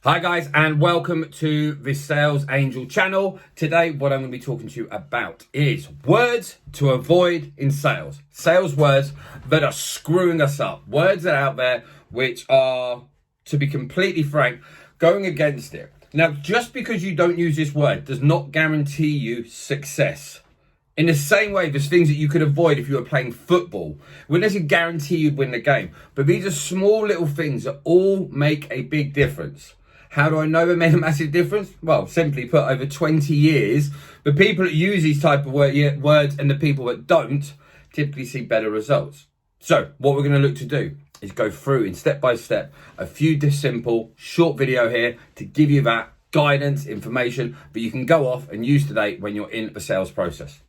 Hi guys, and welcome to the Sales Angel channel. Today what I'm going to be talking to you about is words to avoid in sales. Sales words that are screwing us up. Words that are out there which are, to be completely frank, going against it. Now, just because you don't use this word does not guarantee you success. In the same way, there's things that you could avoid if you were playing football. Wouldn't necessarily guarantee you'd win the game. But these are small little things that all make a big difference. How do I know they made a massive difference? Well, simply put, over 20 years, the people that use these type of words and the people that don't typically see better results. So what we're going to look to do is go through in step by step a few simple short video here to give you that guidance, information that you can go off and use today when you're in the sales process.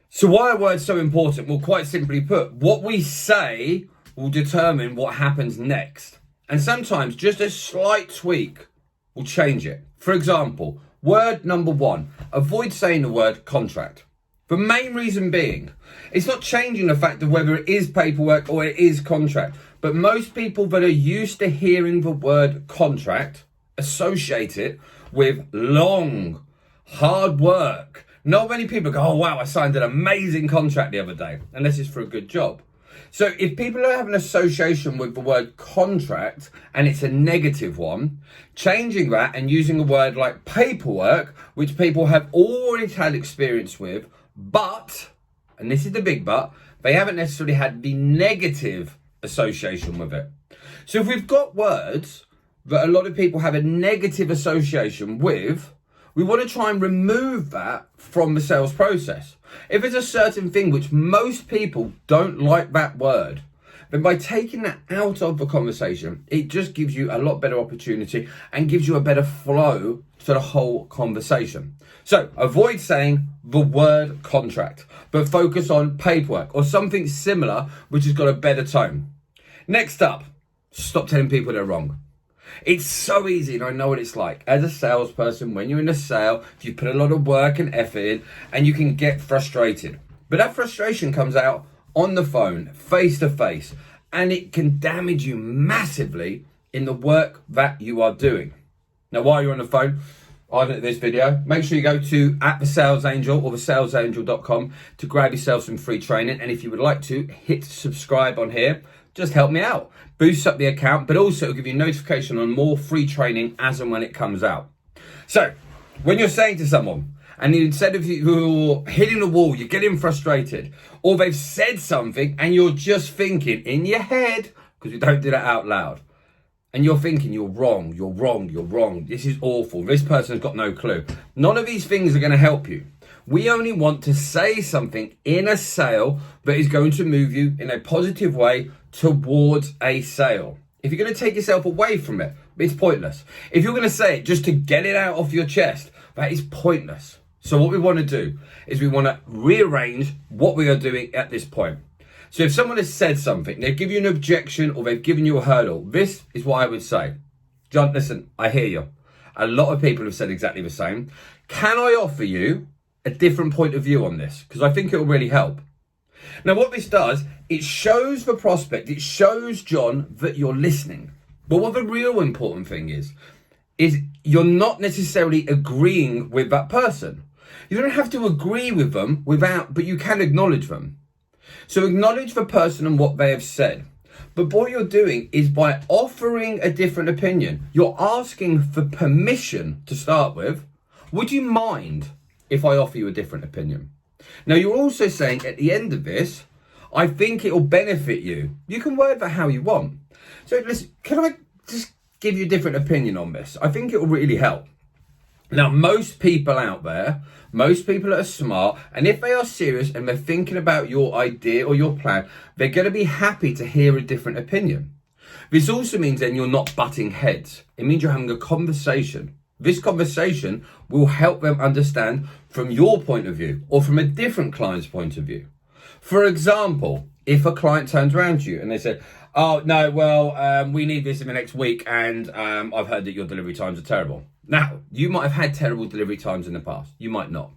So why are words so important? Well, quite simply put, what we say will determine what happens next. And sometimes just a slight tweak will change it. For example, word number 1, avoid saying the word contract. The main reason being, it's not changing the fact of whether it is paperwork or it is contract. But most people that are used to hearing the word contract associate it with long, hard work. Not many people go, oh wow, I signed an amazing contract the other day, unless it's for a good job. So if people have an association with the word contract and it's a negative one, changing that and using a word like paperwork, which people have already had experience with, but, and this is the big but, they haven't necessarily had the negative association with it. So if we've got words that a lot of people have a negative association with, we want to try and remove that from the sales process. If it's a certain thing which most people don't like that word, then by taking that out of the conversation, it just gives you a lot better opportunity and gives you a better flow to the whole conversation. So avoid saying the word contract, but focus on paperwork or something similar which has got a better tone. Next up, stop telling people they're wrong. It's so easy, and I know what it's like. As a salesperson, when you're in a sale, you put a lot of work and effort in, and you can get frustrated. But that frustration comes out on the phone, face to face, and it can damage you massively in the work that you are doing. Now, while you're on the phone, on this video, make sure you go to @thesalesangel or thesalesangel.com to grab yourself some free training. And if you would like to, hit subscribe on here. Just help me out. Boost up the account, but also give you notification on more free training as and when it comes out. So, when you're saying to someone, and instead of you're hitting the wall, you're getting frustrated, or they've said something and you're just thinking in your head, because we don't do that out loud, and you're thinking you're wrong, you're wrong, you're wrong, this is awful, this person's got no clue. None of these things are going to help you. We only want to say something in a sale that is going to move you in a positive way towards a sale. If you're going to take yourself away from it, it's pointless. If you're going to say it just to get it out off your chest, that is pointless. So what we want to do is we want to rearrange what we are doing at this point. So if someone has said something, they've given you an objection or they've given you a hurdle, this is what I would say. John, listen, I hear you. A lot of people have said exactly the same. Can I offer you a different point of view on this? Because I think it will really help. Now, what this does, it shows the prospect, it shows John that you're listening. But what the real important thing is you're not necessarily agreeing with that person. You don't have to agree with them but you can acknowledge them. So acknowledge the person and what they have said. But what you're doing is by offering a different opinion, you're asking for permission to start with. Would you mind if I offer you a different opinion? Now, you're also saying at the end of this, I think it will benefit you. You can word that how you want. So listen, can I just give you a different opinion on this? I think it will really help. Now, most people out there, most people that are smart, and if they are serious and they're thinking about your idea or your plan, they're going to be happy to hear a different opinion. This also means then you're not butting heads. It means you're having a conversation. This conversation will help them understand from your point of view or from a different client's point of view. For example, if a client turns around to you and they say, oh, no, well, we need this in the next week and I've heard that your delivery times are terrible. Now, you might have had terrible delivery times in the past. You might not.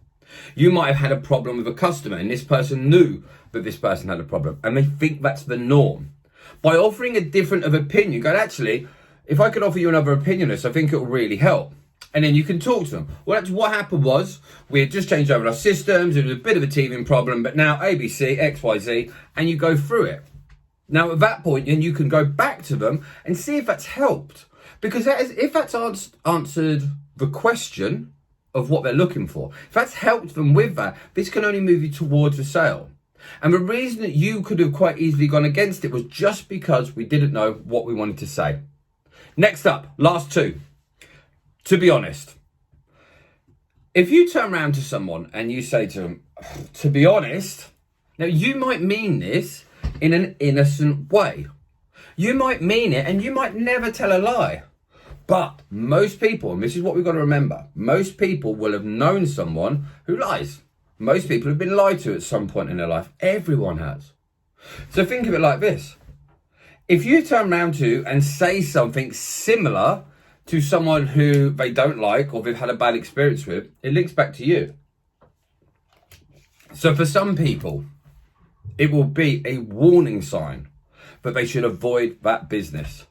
You might have had a problem with a customer and this person knew that this person had a problem and they think that's the norm. By offering a different of opinion, go, actually, if I could offer you another opinion on this, I think it will really help. And then you can talk to them. Well, that's what happened was we had just changed over our systems. It was a bit of a teething problem, but now ABC, XYZ, and you go through it. Now, at that point, then you can go back to them and see if that's helped. Because if that's answered the question of what they're looking for, if that's helped them with that, this can only move you towards a sale. And the reason that you could have quite easily gone against it was just because we didn't know what we wanted to say. Next up, last two. To be honest, if you turn around to someone and you say to them, to be honest, now you might mean this in an innocent way. You might mean it and you might never tell a lie. But most people, and this is what we've got to remember, most people will have known someone who lies. Most people have been lied to at some point in their life. Everyone has. So think of it like this. If you turn around to and say something similar to someone who they don't like or they've had a bad experience with, it links back to you. So for some people, it will be a warning sign that they should avoid that business.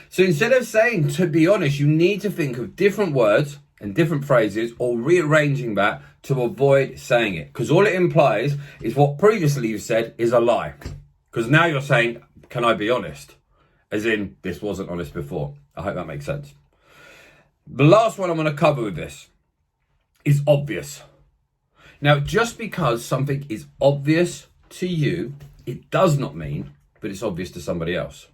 So instead of saying, to be honest, you need to think of different words and different phrases or rearranging that to avoid saying it. Because all it implies is what previously you said is a lie. Because now you're saying, can I be honest? As in, this wasn't honest before. I hope that makes sense. The last one I'm going to cover with this is obvious. Now, just because something is obvious to you, it does not mean that it's obvious to somebody else.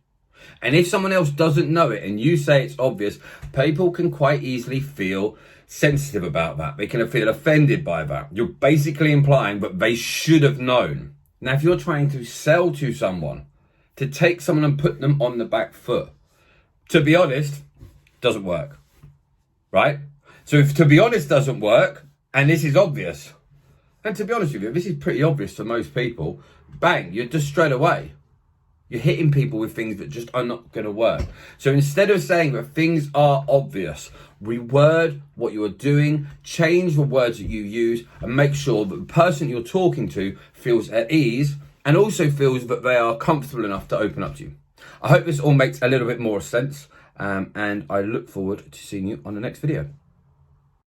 And if someone else doesn't know it and you say it's obvious, people can quite easily feel sensitive about that. They can feel offended by that. You're basically implying that they should have known. Now, if you're trying to sell to someone, to take someone and put them on the back foot, to be honest, doesn't work. Right? So if to be honest doesn't work, and this is obvious, and to be honest with you, this is pretty obvious to most people, bang, you're just straight away. You're hitting people with things that just are not going to work. So instead of saying that things are obvious, reword what you are doing, change the words that you use, and make sure that the person you're talking to feels at ease and also feels that they are comfortable enough to open up to you. I hope this all makes a little bit more sense. And I look forward to seeing you on the next video.